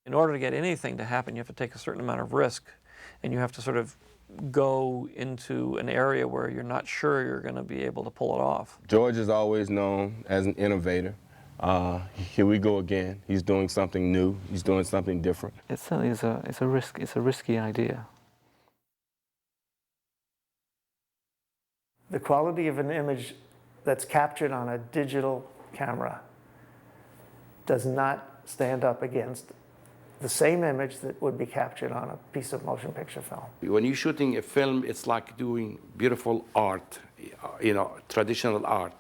In order to get anything to happen, you have to take a certain amount of risk, and you have to sort of go into an area where you're not sure you're going to be able to pull it off. George is always known as an innovator. Here we go again. He's doing something new. He's doing something different. It certainly is it's a risky idea. The quality of an image that's captured on a digital camera does not stand up against the same image that would be captured on a piece of motion picture film. When you're shooting a film, it's like doing beautiful art, you know, traditional art.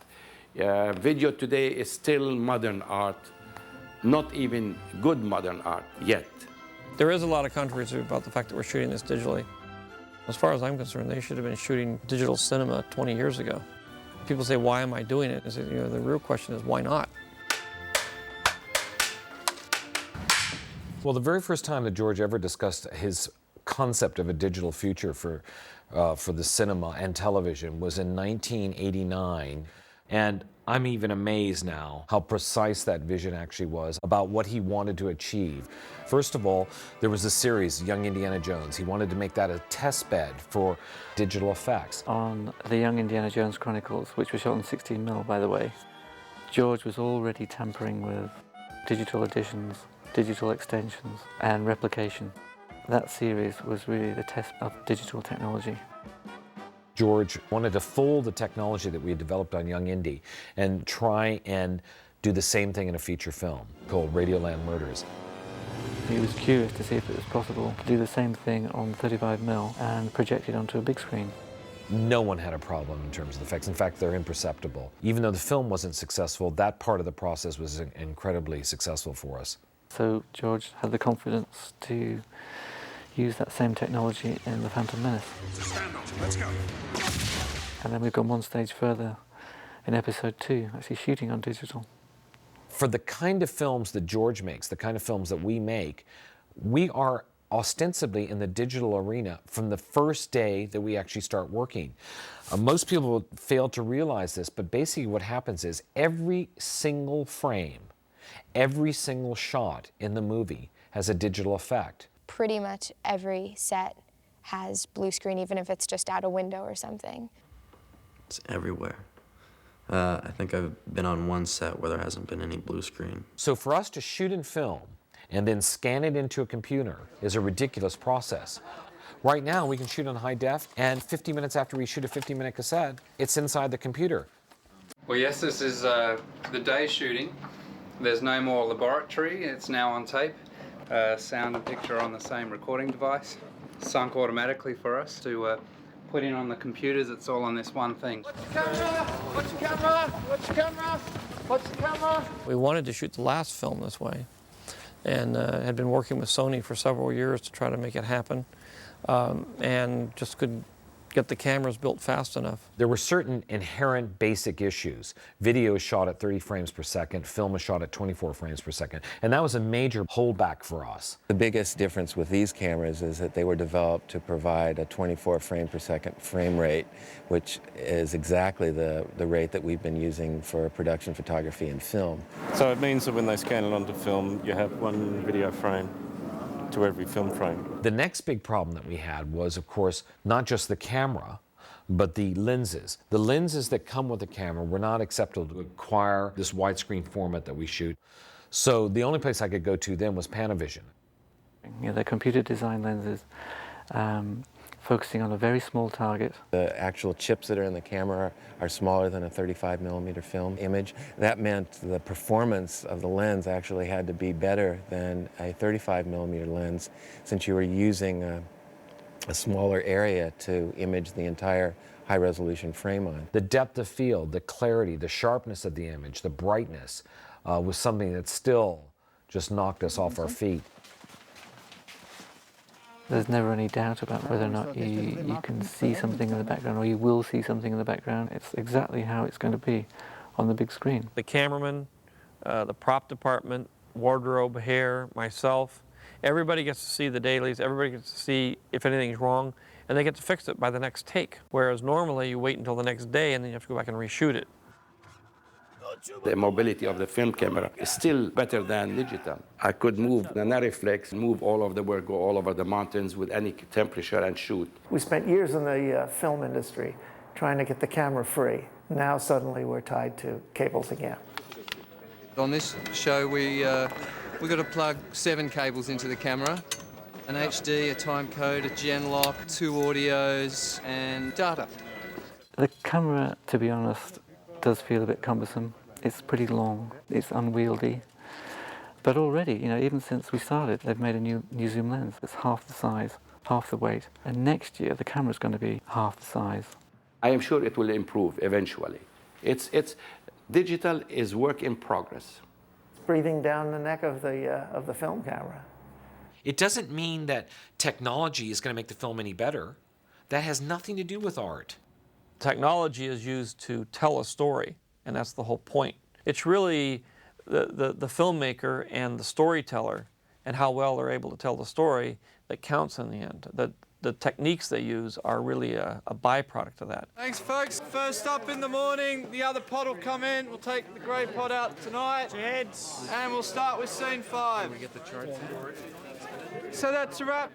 Video today is still modern art, not even good modern art yet. There is a lot of controversy about the fact that we're shooting this digitally. As far as I'm concerned, they should have been shooting digital cinema 20 years ago. People say, why am I doing it? You know, the real question is, why not? Well, the very first time that George ever discussed his concept of a digital future for the cinema and television was in 1989. And I'm even amazed now how precise that vision actually was about what he wanted to achieve. First of all, there was a series, Young Indiana Jones. He wanted to make that a test bed for digital effects. On the Young Indiana Jones Chronicles, which was shot on 16mm, by the way, George was already tampering with digital additions, digital extensions, and replication. That series was really the test of digital technology. George wanted to fold the technology that we had developed on Young Indy and try and do the same thing in a feature film called Radioland Murders. He was curious to see if it was possible to do the same thing on 35mm and project it onto a big screen. No one had a problem in terms of the effects. In fact, they're imperceptible. Even though the film wasn't successful, that part of the process was incredibly successful for us. So George had the confidence to use that same technology in The Phantom Menace. Stand on, let's go. And then we've gone one stage further in episode 2, actually shooting on digital. For the kind of films that George makes, the kind of films that we make, we are ostensibly in the digital arena from the first day that we actually start working. Most people fail to realize this, but basically what happens is every single frame, every single shot in the movie has a digital effect. Pretty much every set has blue screen, even if it's just out a window or something. It's everywhere. I think I've been on one set where there hasn't been any blue screen. So for us to shoot in film and then scan it into a computer is a ridiculous process. Right now we can shoot on high def, and 50 minutes after we shoot a 50-minute cassette, it's inside the computer. Well, yes, this is the day shooting. There's no more laboratory, it's now on tape. Sound and picture on the same recording device, sunk automatically for us to put in on the computers. It's all on this one thing. What's the camera? What's the camera? What's the camera? What's the camera? We wanted to shoot the last film this way, and had been working with Sony for several years to try to make it happen, and just couldn't get the cameras built fast enough. There were certain inherent basic issues. Video is shot at 30 frames per second, film is shot at 24 frames per second, and that was a major holdback for us. The biggest difference with these cameras is that they were developed to provide a 24 frame per second frame rate, which is exactly the rate that we've been using for production photography and film. So it means that when they scan it onto film, you have one video frame to every film frame. The next big problem that we had was, of course, not just the camera, but the lenses. The lenses that come with the camera were not acceptable to acquire this widescreen format that we shoot. So the only place I could go to then was Panavision. Yeah, they're computer design lenses, focusing on a very small target. The actual chips that are in the camera are smaller than a 35mm film image. That meant the performance of the lens actually had to be better than a 35mm lens, since you were using a smaller area to image the entire high-resolution frame on. The depth of field, the clarity, the sharpness of the image, the brightness was something that still just knocked us off our feet. There's never any doubt about whether or not you can see something in the background, or you will see something in the background. It's exactly how it's going to be on the big screen. The cameraman, the prop department, wardrobe, hair, myself, everybody gets to see the dailies, everybody gets to see if anything's wrong, and they get to fix it by the next take. Whereas normally you wait until the next day and then you have to go back and reshoot it. The mobility of the film camera is still better than digital. I could move the Nariflex, move all of the work, go all over the mountains with any temperature and shoot. We spent years in the film industry trying to get the camera free. Now suddenly we're tied to cables again. On this show, we've got to plug 7 cables into the camera. An HD, a time code, a gen lock, 2 audios, and data. The camera, to be honest, does feel a bit cumbersome. It's pretty long, it's unwieldy. But already, you know, even since we started, they've made a new zoom lens. It's half the size, half the weight. And next year, the camera's going to be half the size. I am sure it will improve eventually. Digital is work in progress. Breathing down the neck of the film camera. It doesn't mean that technology is going to make the film any better. That has nothing to do with art. Technology is used to tell a story, and that's the whole point. It's really the filmmaker and the storyteller and how well they're able to tell the story that counts in the end. The techniques they use are really a byproduct of that. Thanks, folks. First up in the morning, the other pod will come in. We'll take the grey pod out tonight. Heads. And we'll start with scene 5. Can we get the charts for it? So that's a wrap.